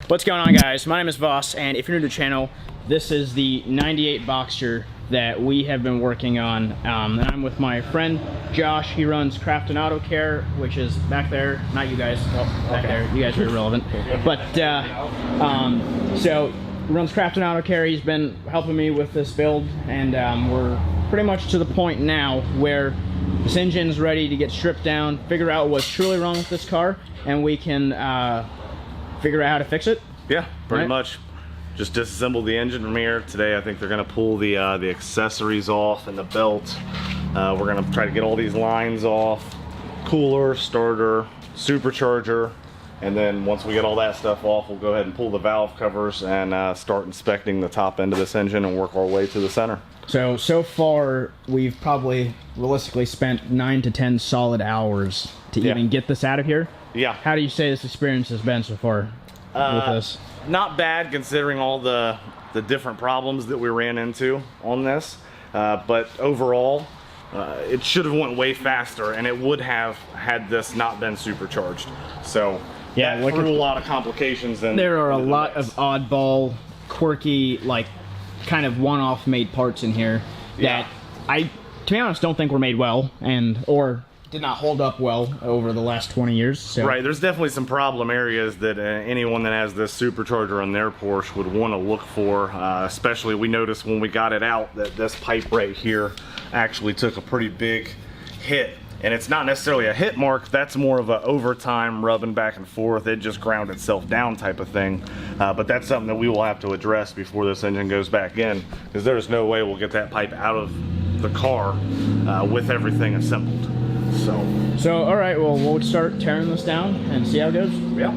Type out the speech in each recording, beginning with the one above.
What's going on, guys? My name is Voss, and if you're new to the channel, this is the 98 Boxster that we have been working on. And I'm with my friend Josh. He runs craftonautocare, which is back there. Not you guys, back there. You guys are irrelevant. But so he runs craftonautocare. He's been helping me with this build, and we're pretty much to the point now where this engine's ready to get stripped down, figure out what's truly wrong with this car, and we can figure out how to fix it. Yeah, pretty much. Just disassemble the engine from here. Today I think they're gonna pull the accessories off and the belt. We're gonna try to get all these lines off. Cooler, starter, supercharger, and then once we get all that stuff off, we'll go ahead and pull the valve covers and start inspecting the top end of this engine and work our way to the center. So far, we've probably realistically spent 9 to 10 solid hours to even get this out of here. Yeah. How do you say this experience has been so far with this? Not bad, considering all the different problems that we ran into on this. But overall, it should have went way faster, and it would have had this not been supercharged. So yeah, that threw a lot of complications. There are a lot of oddball, quirky, like kind of one-off made parts in here that I, to be honest, don't think were made well or did not hold up well over the last 20 years. So. Right, there's definitely some problem areas that anyone that has this supercharger on their Porsche would want to look for. Especially, we noticed when we got it out that this pipe right here actually took a pretty big hit. And it's not necessarily a hit mark, that's more of a overtime rubbing back and forth. It just ground itself down type of thing. But that's something that we will have to address before this engine goes back in, because there's no way we'll get that pipe out of the car with everything assembled. So all right, well, we'll start tearing this down and see how it goes. Yeah.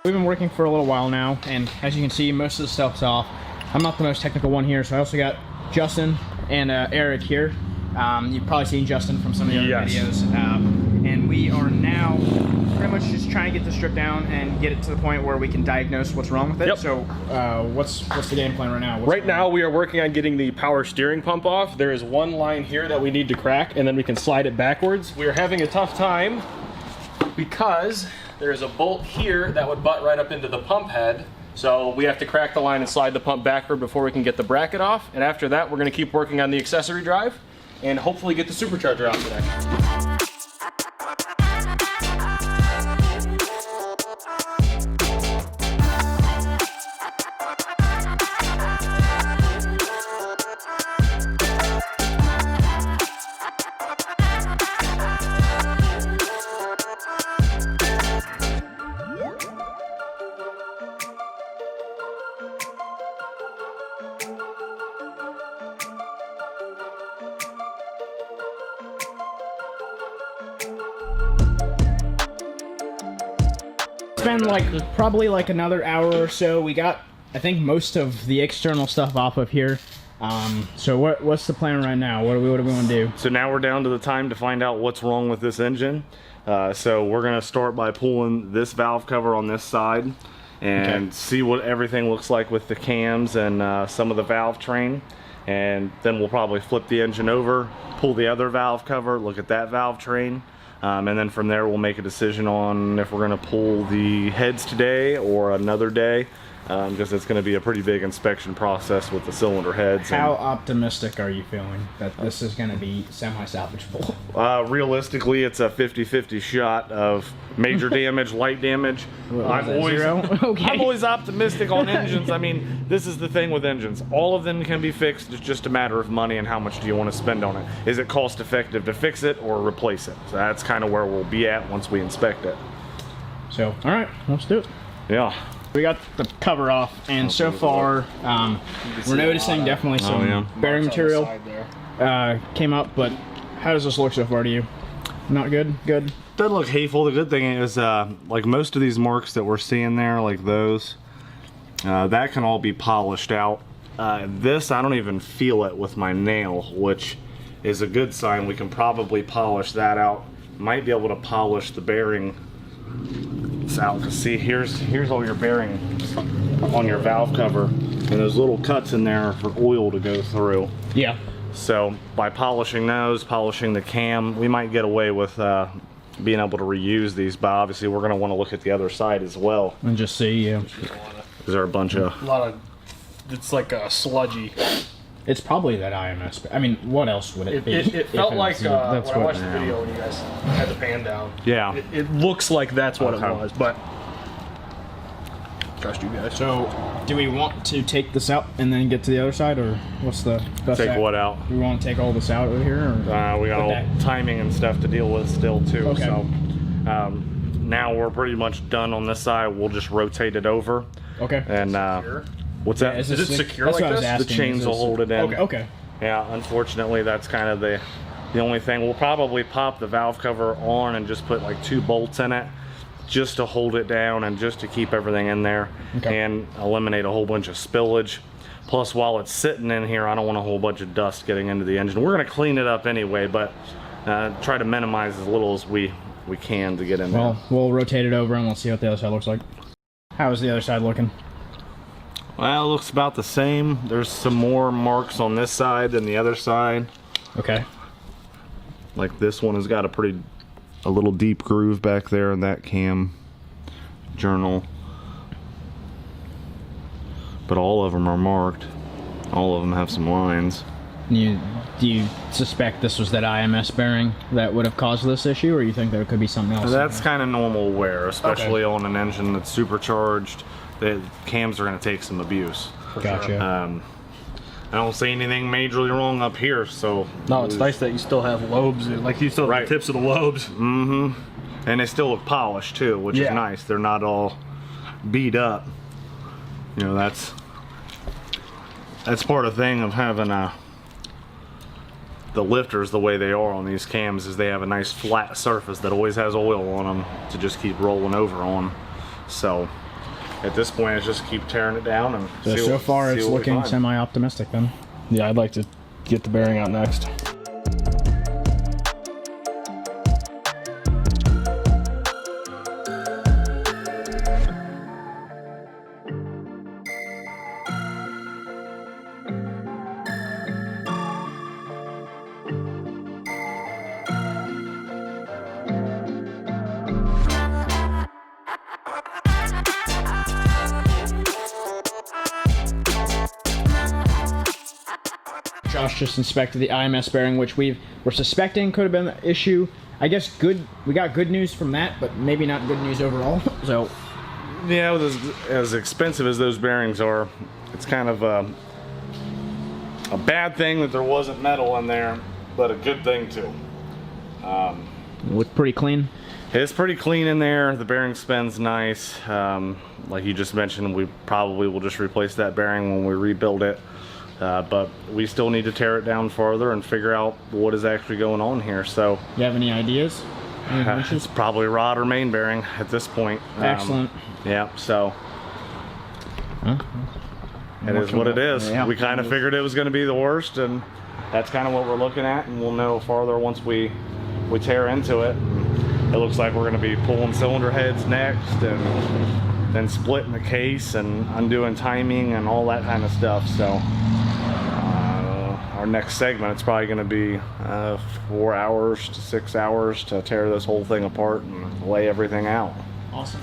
We've been working for a little while now, and as you can see, most of the stuff's off. I'm not the most technical one here, so I also got Justin and Eric here. You've probably seen Justin from some of the other videos. And we are now pretty much just trying to get this stripped down and get it to the point where we can diagnose what's wrong with it. So what's the game plan right now? Right now we are working on getting the power steering pump off. There is one line here that we need to crack, and then we can slide it backwards. We are having a tough time because there's a bolt here that would butt right up into the pump head. So we have to crack the line and slide the pump backward before we can get the bracket off. And after that, we're gonna keep working on the accessory drive and hopefully get the supercharger out today. It's been probably another hour or so. We got, I think, most of the external stuff off of here. So what's the plan right now? What do we want to do? So now we're down to the time to find out what's wrong with this engine. So we're gonna start by pulling this valve cover on this side and see what everything looks like with the cams and some of the valve train. And then we'll probably flip the engine over, pull the other valve cover, look at that valve train. And then from there we'll make a decision on if we're going to pull the heads today or another day, because it's going to be a pretty big inspection process with the cylinder heads. How optimistic are you feeling that this is going to be semi-salvageable? Realistically, it's a 50-50 shot of major damage, light damage. I'm always optimistic on engines. I mean, this is the thing with engines. All of them can be fixed. It's just a matter of money and how much do you want to spend on it. Is it cost effective to fix it or replace it? So that's kind of where we'll be at once we inspect it. So, all right, let's do it. Yeah. We got the cover off, and so far we're noticing definitely some bearing material came up, but how does this look so far to you? Not good? Good? Doesn't look hateful. The good thing is, like most of these marks that we're seeing there, like those, that can all be polished out. This, I don't even feel it with my nail, which is a good sign. We can probably polish that out. Might be able to polish the bearing out. Cause see, here's all your bearing on your valve cover, and those little cuts in there for oil to go through. Yeah. So by polishing those, polishing the cam, we might get away with being able to reuse these, but obviously we're going to want to look at the other side as well. And just see, Is there a bunch of... A lot of... It's like a sludgy. It's probably that IMS. I mean, what else would it be? It felt like when I that's watched the video when you guys had the pan down. Yeah. It looks like that's what it was, but... Trust you guys. So, do we want to take this out and then get to the other side, or what's the best? Take what out? Do we want to take all this out over here? Or We got all timing and stuff to deal with still too. Okay. So now we're pretty much done on this side. We'll just rotate it over. Okay. And what's that? Is it secure that's like what I was this? asking. The chains will hold it in. Okay. Okay. Yeah, unfortunately that's kind of the only thing. We'll probably pop the valve cover on and just put like 2 bolts in it, just to hold it down and just to keep everything in there, and eliminate a whole bunch of spillage. Plus, while it's sitting in here, I don't want a whole bunch of dust getting into the engine. We're going to clean it up anyway, but try to minimize as little as we can to get in there. Well, we'll rotate it over and we'll see what the other side looks like. How is the other side looking? Well, it looks about the same. There's some more marks on this side than the other side. Okay. Like this one has got a little deep groove back there in that cam journal, but all of them are marked. All of them have some lines. Do you suspect this was that IMS bearing that would have caused this issue, or you think there could be something else? That's kind of normal wear, especially on an engine that's supercharged. The cams are going to take some abuse. Gotcha. I don't see anything majorly wrong up here, so... No, it's nice that you still have lobes, like you still have the tips of the lobes. Mm-hmm. And they still look polished too, which is nice. They're not all beat up. You know, that's part of the thing of having the lifters the way they are on these cams, is they have a nice flat surface that always has oil on them to just keep rolling over on. So at this point, it's just keep tearing it down and so far it's looking semi-optimistic then. Yeah, I'd like to get the bearing out next. Josh just inspected the IMS bearing, which we're suspecting could have been the issue. I guess we got good news from that, but maybe not good news overall. So, yeah, as expensive as those bearings are, it's kind of a bad thing that there wasn't metal in there, but a good thing too. Look pretty clean. It's pretty clean in there. The bearing spin's nice. Like you just mentioned, we probably will just replace that bearing when we rebuild it. But we still need to tear it down further and figure out what is actually going on here. So, you have any ideas? It's probably rod or main bearing at this point. Excellent. Yeah, so it is what it is. Yeah. We kind of figured it was going to be the worst, and that's kind of what we're looking at, and we'll know farther once we tear into it. It looks like we're going to be pulling cylinder heads next, and then splitting the case and undoing timing and all that kind of stuff. So our next segment, it's probably going to be 4 hours to 6 hours to tear this whole thing apart and lay everything out. Awesome.